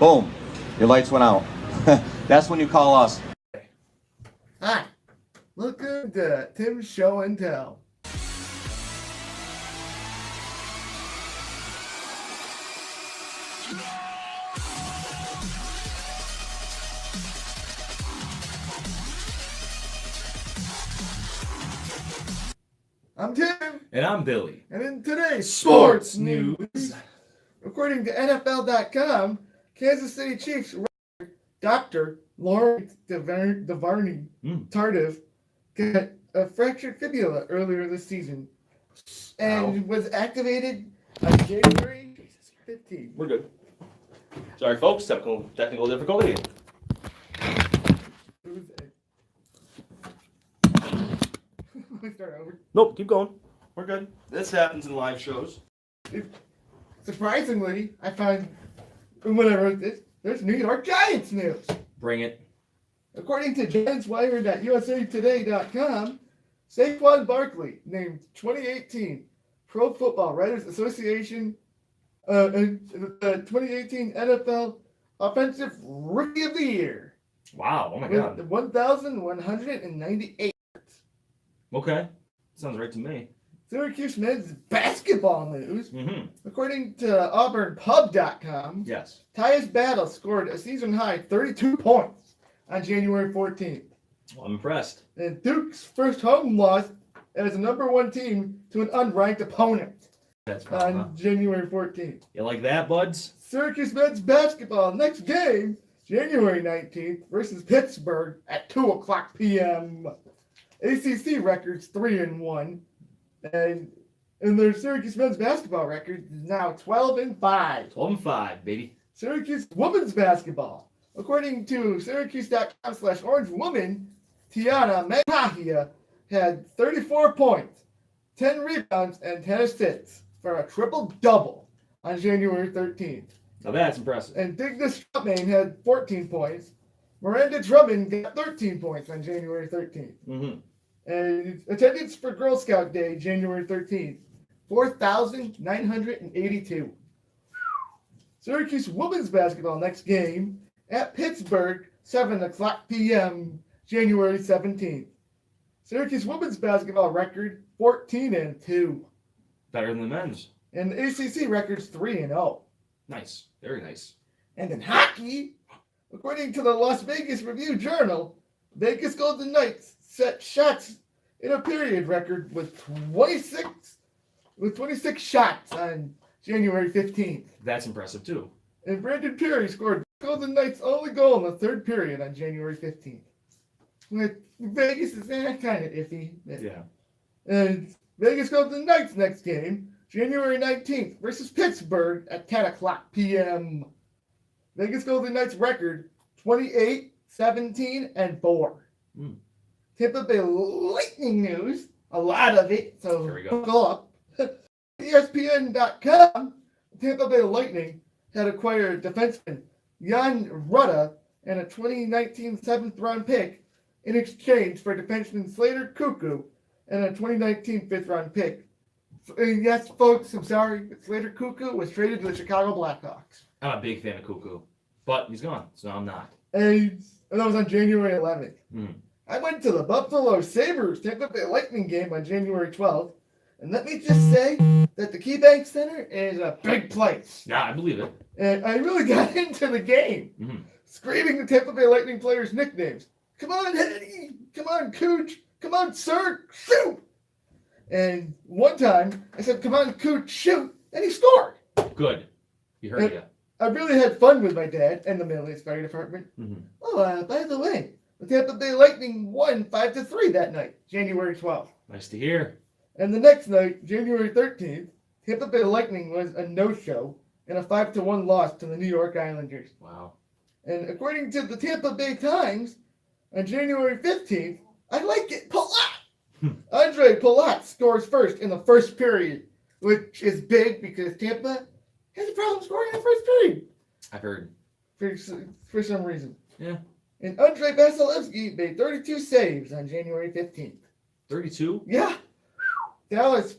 boom, your lights went out. That's when you call us. Hi, welcome to Tim's Show and Tell. I'm Tim. And I'm Billy. And in today's sports news, according to NFL.com, Kansas City Chiefs Dr. Lawrence DeVarney Tardif got a fractured fibula earlier this season and was activated on January 15th. We're good. Sorry, folks. Technical difficulty. Let me start over. Nope, keep going. We're good. This happens in live shows. Surprisingly, I found when I wrote this, there's New York Giants news. Bring it. According to GiantsWire.usatoday.com, Saquon Barkley named 2018 Pro Football Writers Association and the 2018 NFL Offensive Rookie of the Year. Wow. Oh my with God. 1,198. Okay. Sounds right to me. Syracuse men's basketball news. Mm-hmm. According to AuburnPub.com, Yes. Tyus Battle scored a season-high 32 points on January 14th. Well, I'm impressed. And Duke's first home loss as a number one team to an unranked opponent That's on fun. January 14th. You like that, buds? Syracuse men's basketball next game, January 19th versus Pittsburgh at 2:00 p.m. ACC records 3-1. And their Syracuse men's basketball record is now 12-5. 12-5, baby. Syracuse women's basketball. According to Syracuse.com/orangewoman, Tiana Megahia had 34 points, 10 rebounds, and 10 assists for a triple-double on January 13th. Now that's impressive. And Digna Strutman had 14 points. Miranda Drummond got 13 points on January 13th. Mm-hmm. And attendance for Girl Scout Day, January 13th, 4,982. Syracuse women's basketball next game at Pittsburgh, 7:00 p.m., January 17th. Syracuse women's basketball record, 14-2. Better than the men's. And the ACC record's 3-0. Nice. Very nice. And in hockey, according to the Las Vegas Review-Journal, Vegas Golden Knights set shots in a period record with 26 shots on January 15th. That's impressive, too. And Brandon Perry scored Golden Knights' only goal in the third period on January 15th. With Vegas is kind of iffy. Yeah. And Vegas Golden Knights next game, January 19th versus Pittsburgh at 10:00 p.m. Vegas Golden Knights record 28-17-4. Tampa Bay Lightning news, a lot of it, so Here we go. buckle up. ESPN.com, Tampa Bay Lightning had acquired defenseman Jan Rutta and a 2019 7th-round pick in exchange for defenseman Slater Cuckoo and a 2019 5th-round pick. And yes, folks, I'm sorry, but Slater Cuckoo was traded to the Chicago Blackhawks. I'm a big fan of Cuckoo. But he's gone, so I'm not. And that was on January 11th. Mm. I went to the Buffalo Sabres Tampa Bay Lightning game on January 12th, and let me just say that the KeyBank Center is a big place. Yeah, I believe it. And I really got into the game, screaming the Tampa Bay Lightning players' nicknames. Come on, Eddie! Come on, Cooch! Come on, sir! Shoot! And one time, I said, come on, Cooch, shoot! And he scored! Good. He heard you. I really had fun with my dad and the Middle East Fire Department. Mm-hmm. Oh, by the way, the Tampa Bay Lightning won 5-3 that night, January 12th. Nice to hear. And the next night, January 13th, Tampa Bay Lightning was a no-show and a 5-1 loss to the New York Islanders. Wow. And according to the Tampa Bay Times, on January 15th, I like it, Palat! Andre Palat scores first in the first period, which is big because Tampa has a problem scoring in the first period. I've heard. For some reason. Yeah. And Andrei Vasilevsky made 32 saves on January 15th. 32? Yeah. Dallas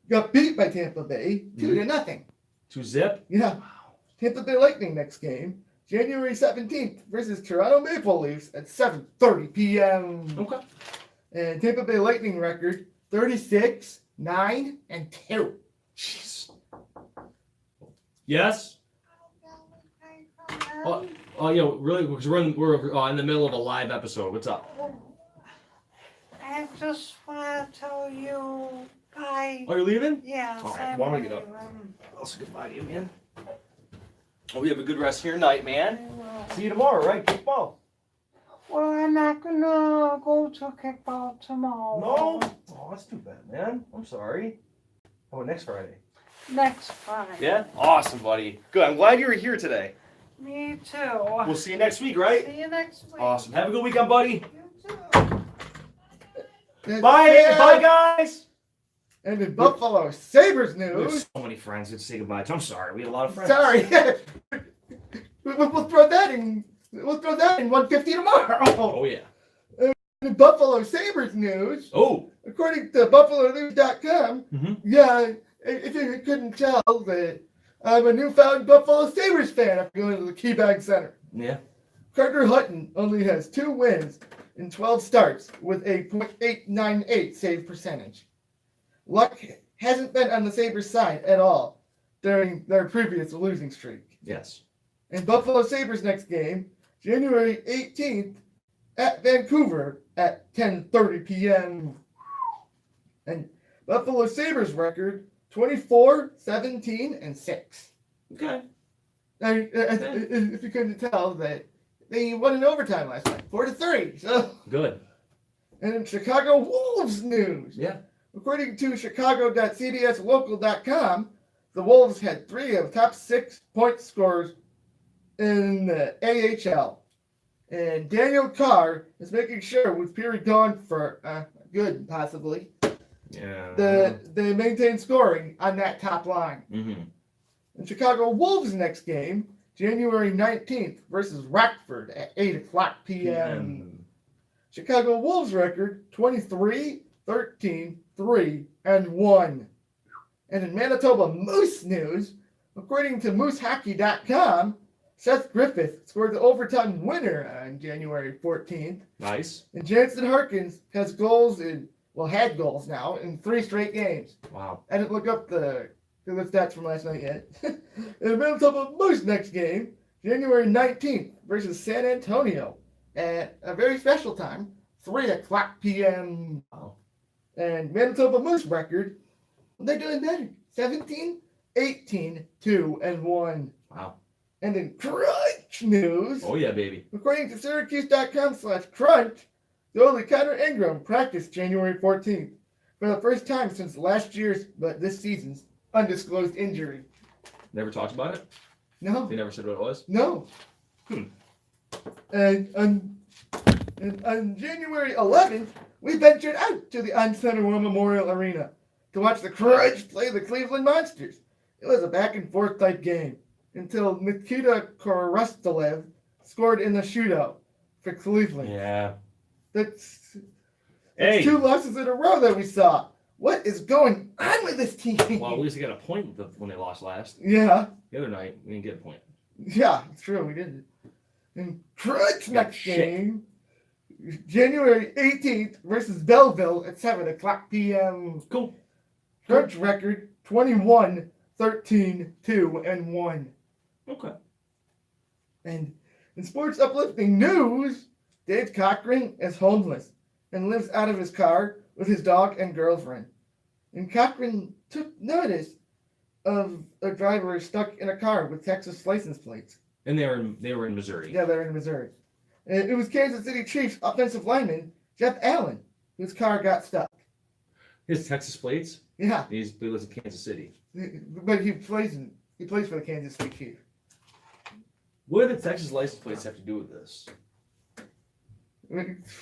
got beat by Tampa Bay 2-0. 2-zip? Yeah. Wow. Tampa Bay Lightning next game, January 17th versus Toronto Maple Leafs at 7:30 p.m. Okay. And Tampa Bay Lightning record 36, 9, and 2. Jeez. Yes. Yeah, really, because we're in the middle of a live episode. What's up? I just want to tell you bye. Oh, you're leaving? Yes, All right, I'm well, I'm gonna get up. leaving. I'll say goodbye to you, man. Oh, we have a good rest of your night, man. I will. See you tomorrow, right? Kickball. Well, I'm not gonna go to kickball tomorrow. No? Oh, that's too bad, man. I'm sorry. Oh, next Friday. Next Friday. Yeah? Awesome, buddy. Good. I'm glad you were here today. Me too. We'll see you next week, right? See you next week. Awesome. Have a good weekend, buddy. You too. Bye. Bye, guys. And in Buffalo Sabres We have news. so many friends to say goodbye to. I'm sorry. We had a lot of friends. Sorry. we'll throw that in. We'll throw that in 150 tomorrow. Oh, yeah. In Buffalo Sabres news, Oh. according to BuffaloNews.com, Mm-hmm. yeah, if you couldn't tell, that I'm a newfound Buffalo Sabres fan after going to the KeyBank Center. Yeah. Carter Hutton only has 2 wins in 12 starts with a .898 save percentage. Luck hasn't been on the Sabres side at all during their previous losing streak. Yes. And Buffalo Sabres next game, January 18th at Vancouver at 10:30 p.m. And Buffalo Sabres record 24, 17, and 6. Okay. If you couldn't tell, that they won in overtime last night, 4-3. So, Good. and in Chicago Wolves news, Yeah. according to Chicago.cbslocal.com, the Wolves had 3 of the top 6 point scorers in the AHL. And Daniel Carr is making sure, with Peary gone for good, possibly, Yeah. they maintain scoring on that top line. Mm-hmm. And Chicago Wolves next game, January 19th versus Rockford at 8 o'clock p.m. Chicago Wolves record 23, 13, 3, and 1. And in Manitoba Moose news, according to moosehockey.com, Seth Griffith scored the overtime winner on January 14th. Nice. And Jansen Harkins had goals now in 3 straight games. Wow. I didn't look up the stats from last night yet. In the Manitoba Moose next game, January 19th versus San Antonio at a very special time, 3 o'clock p.m. Wow. And Manitoba Moose record, they're doing better. 17, 18, 2, and 1. Wow. And in Crunch news, Oh, yeah, baby. according to Syracuse.com/Crunch, goalie Connor Ingram practiced January 14th for the first time since this season's undisclosed injury. Never talked about it? No, They never said what it was? no. Hmm. And on January 11th, we ventured out to the On-Center War Memorial Arena to watch the Crunch play the Cleveland Monsters. It was a back-and-forth type game until Nikita Korostelev scored in the shootout for Cleveland. Yeah. That's Hey. 2 losses in a row that we saw. What is going on with this team? Well, at least they got a point when they lost last. Yeah, The other night, we didn't get a point. yeah, it's true. We did. And Crunch next shit. game, January 18th versus Belleville at 7 o'clock p.m. Cool. Crunch record 21, 13, 2, and 1. Okay. And in sports uplifting news, Dave Cochran is homeless and lives out of his car with his dog and girlfriend. And Cochran took notice of a driver stuck in a car with Texas license plates. And they were in Missouri. Yeah, they're in Missouri. And it was Kansas City Chiefs offensive lineman Jeff Allen whose car got stuck. His Texas plates. Yeah, He lives in Kansas City. but he plays for the Kansas City Chiefs. What do the Texas license plates have to do with this?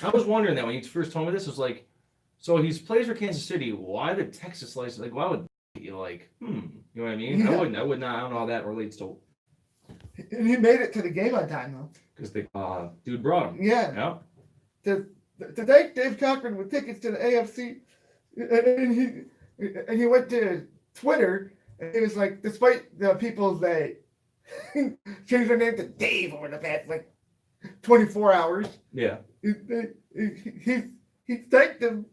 I was wondering that when you first told me this. I was like, so he plays for Kansas City. Why the Texas license? Like, why would you like? You know what I mean? Yeah. I would not. I don't know how that relates to. And he made it to the game on time though. Because the dude brought him. Yeah. Yeah. Today, Dave Cochran with tickets to the AFC, and he went to Twitter, and he was like, despite the people that changed their name to Dave over the past like 24 hours. Yeah. He thanked them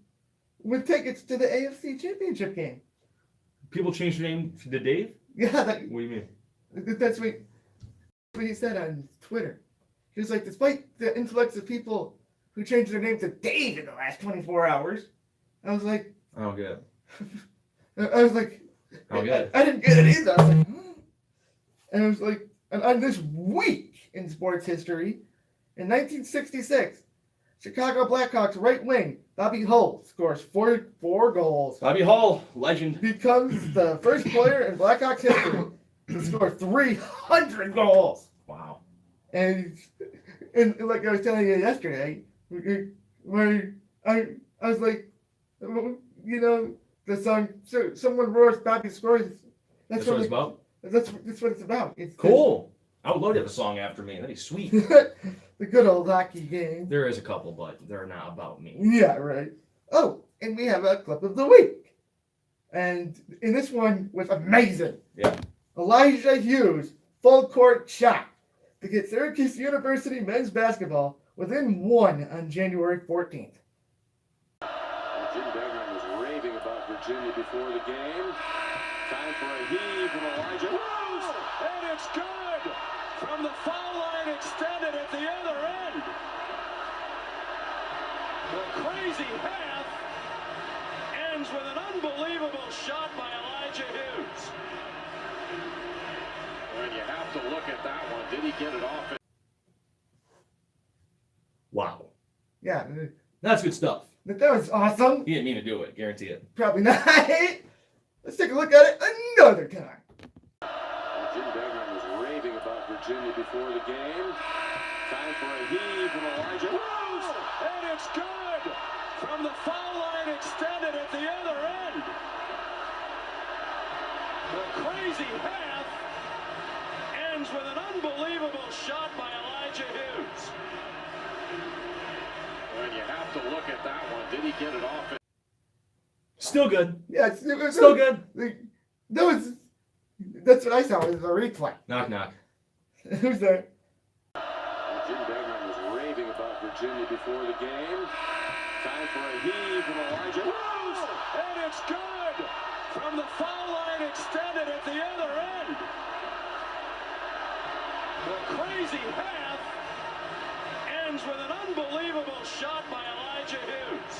with tickets to the AFC Championship game. People changed their name to Dave? Yeah, What do you mean? that's what he said on Twitter. He was like, despite the influx of people who changed their name to Dave in the last 24 hours, I was like, I don't get it. I was like, I don't get it. I didn't get it either. I was like, and I was like, and on this week in sports history, in 1966, Chicago Blackhawks right wing Bobby Hull scores four goals. Bobby Hull, legend. Becomes the first player in Blackhawks history to score 300 goals. Wow. And like I was telling you yesterday, where I was like, you know, the song "Someone Roars, Bobby Scores." That's what it's about? That's what it's about. It's Cool. I would love to have a song after me. That'd be sweet. the good old hockey game. There is a couple, but they're not about me. Yeah, right. Oh, and we have a clip of the week. And in this one was amazing. Yeah. Elijah Hughes, full court shot to get Syracuse University men's basketball within one on January 14th. Jim Degnan was raving about Virginia before the game. Time for a heave from Elijah Hughes, and it's good! From the foul line extended at the other end. The crazy half ends with an unbelievable shot by Elijah Hughes. And you have to look at that one. Did he get it off? Wow. Yeah, That's good stuff. that was awesome. He didn't mean to do it. Guarantee it. Probably not. Let's take a look at it another time. Jim Degnan was raving about Virginia before the game. Time for a heave from Elijah Hughes, and it's good! From the foul line extended at the other end. The crazy half ends with an unbelievable shot by Elijah Hughes. And you have to look at that one. Did he get it off? Still good. Yeah, Still good. That's what I saw was a replay. Knock, knock. Who's there? Jim Degnan was raving about Virginia before the game. Time for a heave from Elijah Hughes, and it's good! From the foul line extended at the other end. The crazy half ends with an unbelievable shot by Elijah Hughes.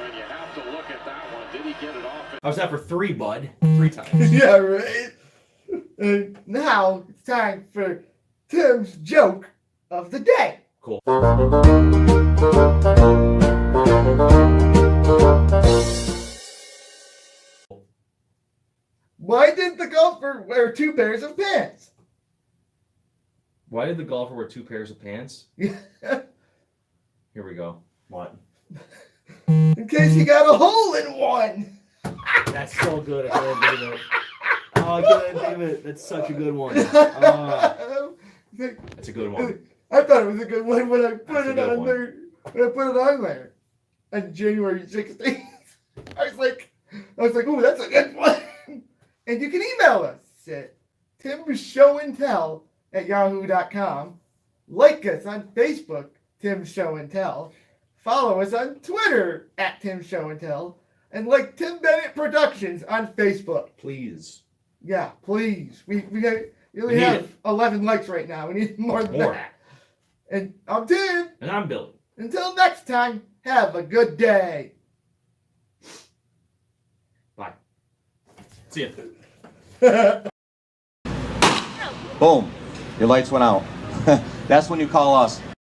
And you have to look at that one. Did he get it off? I was out for 3, bud. 3 times. Yeah, right. And now it's time for Tim's joke of the day. Cool. Why did the golfer wear 2 pairs of pants? Why did the golfer wear 2 pairs of pants? Yeah. Here we go. What? In case he got a hole in one. That's so good. I can't believe it. Oh, I can't believe it. That's such a good one. Oh, that's a good one. I thought it was a good one when I put That's a it good on one. there. When I put it on there on January 16th, I was like, "Ooh, that's a good one." And you can email us at timshowandtell@yahoo.com. Like us on Facebook, Tim Show and Tell. Follow us on Twitter at Tim Show and Tell. And like Tim Bennett Productions on Facebook. Please. Yeah, please. We only We need have it. 11 likes right now. We need more than More. that. And I'm Tim. And I'm Billy. Until next time, have a good day. Bye. See ya. Boom. Your lights went out. That's when you call us.